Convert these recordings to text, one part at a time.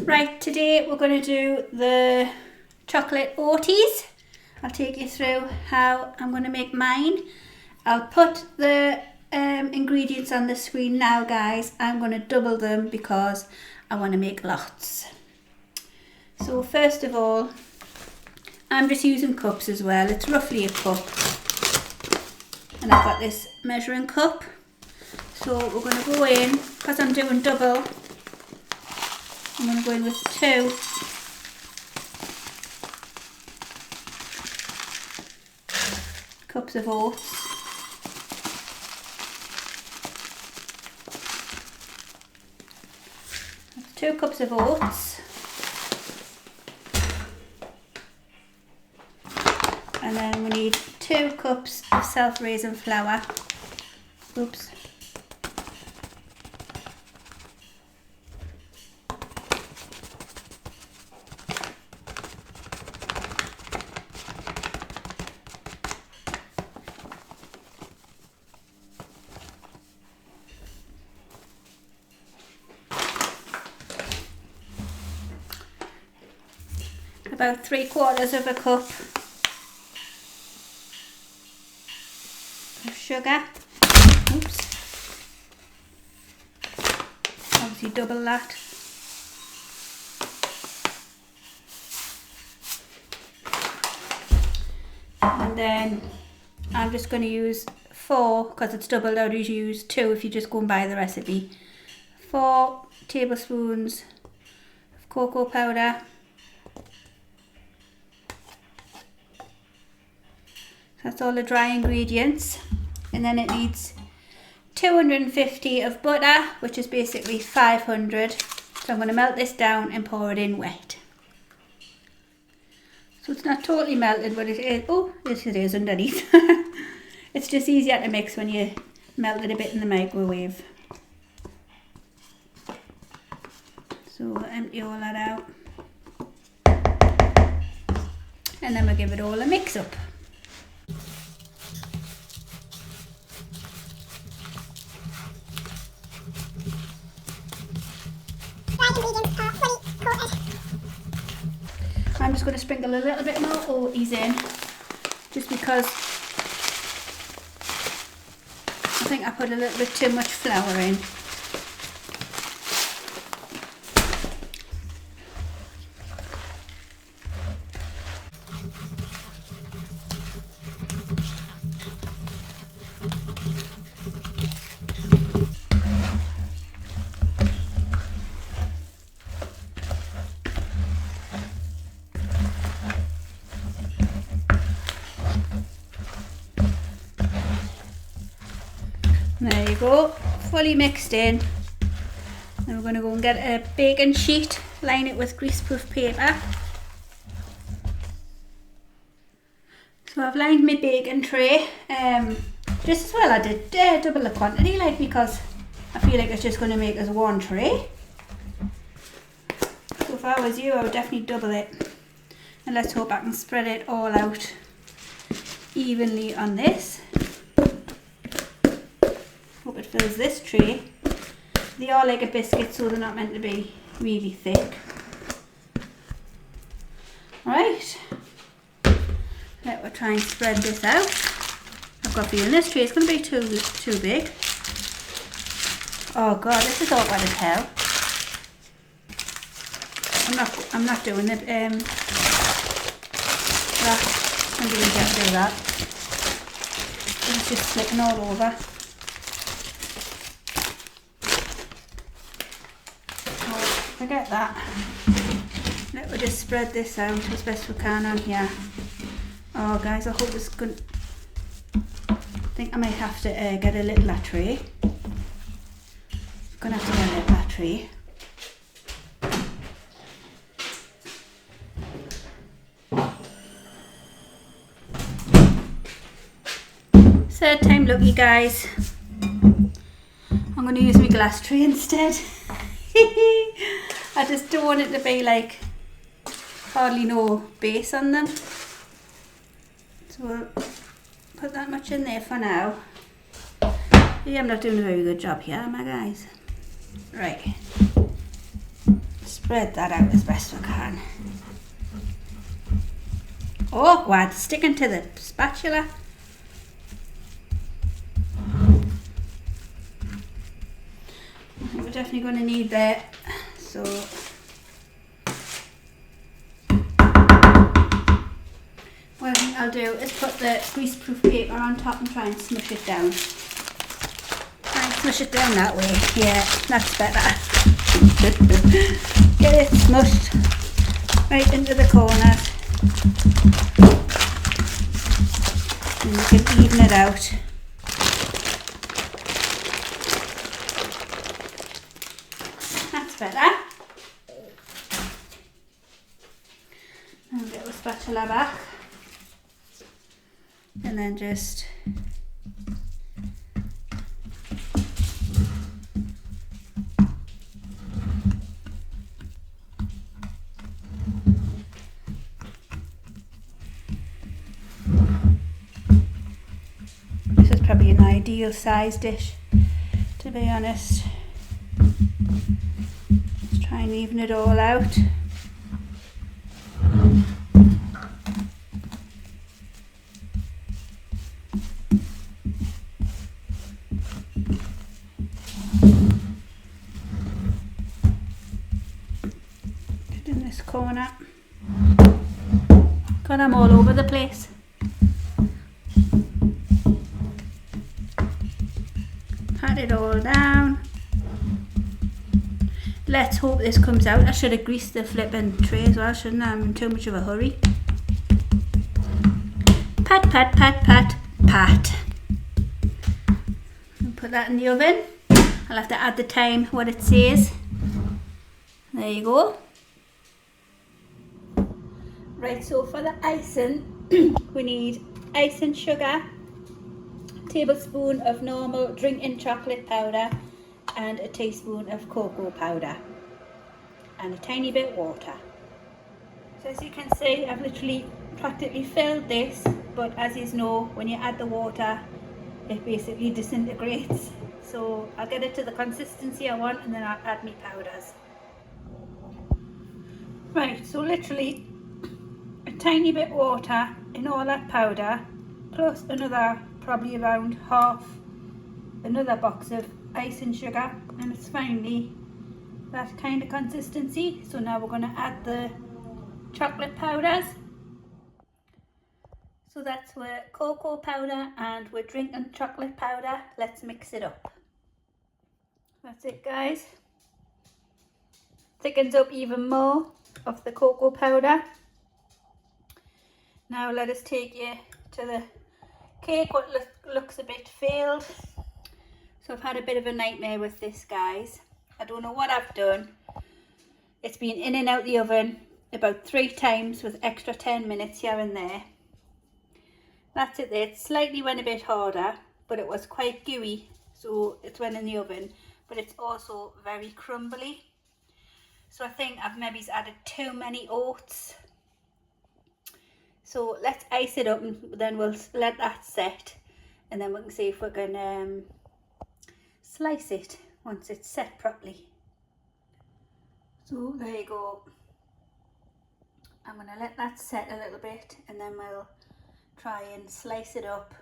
Right, today we're going to do the chocolate oaties. I'll take you through how I'm going to make mine. I'll put the ingredients on the screen now, guys. I'm going to double them because I want to make lots. So first of all, I'm just using cups as well. It's roughly a cup. And I've got this measuring cup. So we're going to go in, because I'm doing double, I'm going to go in with 2 cups of oats. That's 2 cups of oats. And then we need 2 cups of self-raising flour. Oops. About 3/4 of a cup of sugar. Oops. Obviously double that. And then I'm just going to use 4, because it's doubled. I would usually use 2 if you just go and buy the recipe. 4 tablespoons of cocoa powder. That's all the dry ingredients. And then it needs 250 of butter, which is basically 500. So I'm going to melt this down and pour it in wet. So it's not totally melted, but it is. Oh, yes it is underneath. It's just easier to mix when you melt it a bit in the microwave. So we'll empty all that out. And then we'll give it all a mix up. I'm just going to sprinkle a little bit more oaties in, just because I think I put a little bit too much flour in. There you go, fully mixed in. Then we're going to go and get a baking sheet, line it with greaseproof paper. So I've lined my baking tray. Just as well I did double the quantity, like, because I feel like it's just going to make us 1 tray. So if I was you, I would definitely double it. And let's hope I can spread it all out evenly on this. Hope it fills this tray. They are like a biscuit, so they're not meant to be really thick. Right, we'll try and spread this out. I've got a feeling this tray is going to be too big. Oh god, this is awkward as hell. I'm not doing it. That I'm going to do that. It's just slipping all over. Forget that. Let's just spread this out as best we can on here. Oh guys, I hope it's good. I think I might have to get a littler tray. Gonna have to get a littler tray. Third time lucky, guys. I'm going to use my glass tray instead. I just don't want it to be like hardly no base on them. So we'll put that much in there for now. Yeah, I'm not doing a very good job here, am I, guys? Right. spread that out as best I can. Awkward, sticking to the spatula. I think we're definitely going to need that. So what I think I'll do is put the greaseproof paper on top and try and smush it down. Try and smush it down that way. Yeah, that's better. Get it smushed right into the corners. And you can even it out. That's better. And get the spatula back. And then just this is probably an ideal size dish, to be honest. Just try and even it all out. In this corner. God, I'm all over the place. Pat it all down. Let's hope this comes out. I should have greased the flipping tray as well, shouldn't I? I'm in too much of a hurry. Pat, pat, pat, pat, pat. And put that in the oven. I'll have to add the time, what it says. There you go. Right, so for the icing, we need icing sugar, a tablespoon of normal drinking chocolate powder, and a teaspoon of cocoa powder, and a tiny bit of water. So as you can see, I've literally practically filled this, but as you know, when you add the water, it basically disintegrates. So I'll get it to the consistency I want, and then I'll add my powders. Right, so literally a tiny bit of water in all that powder, plus another probably around another box of icing sugar, and it's finally that kind of consistency. So now we're going to add the chocolate powders. So that's with cocoa powder and we're drinking chocolate powder. Let's mix it up. That's it, guys. Thickens up even more of the cocoa powder. Now let us take you to the cake, what looks a bit failed. So I've had a bit of a nightmare with this, guys. I don't know what I've done. It's been in and out the oven about 3 times with extra 10 minutes here and there. That's it there. It slightly went a bit harder, but it was quite gooey, so it went in the oven. But it's also very crumbly. So I think I've maybe added too many oats. So let's ice it up and then we'll let that set, and then we can see if we can slice it once it's set properly. So there you go. I'm going to let that set a little bit and then we'll try and slice it up.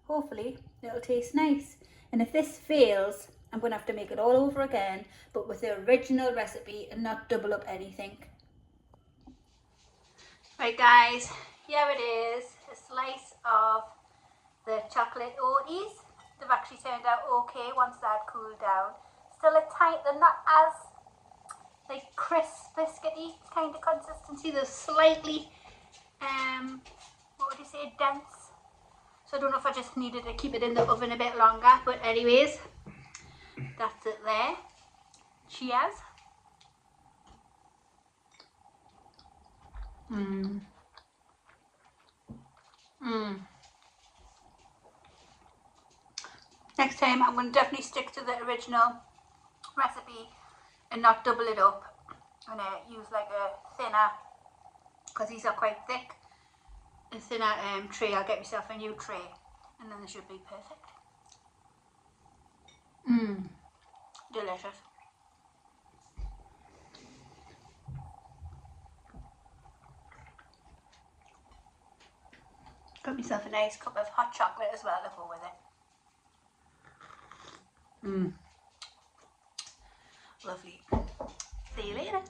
Hopefully it'll taste nice. And if this fails, I'm going to have to make it all over again, but with the original recipe and not double up anything. Right, guys, here it is, a slice of the chocolate oaties. They've actually turned out okay once that cooled down. Still a tiny, they're not as like crisp biscuity kind of consistency. They're slightly, what would you say, dense. So I don't know if I just needed to keep it in the oven a bit longer, but anyways, that's it there. Cheers. Next time I'm going to definitely stick to the original recipe and not double it up. I'm going to use like a thinner, because these are quite thick, a thinner tray. I'll get myself a new tray and then they should be perfect. Delicious. Got myself a nice cup of hot chocolate as well to go with it. Lovely. See you later.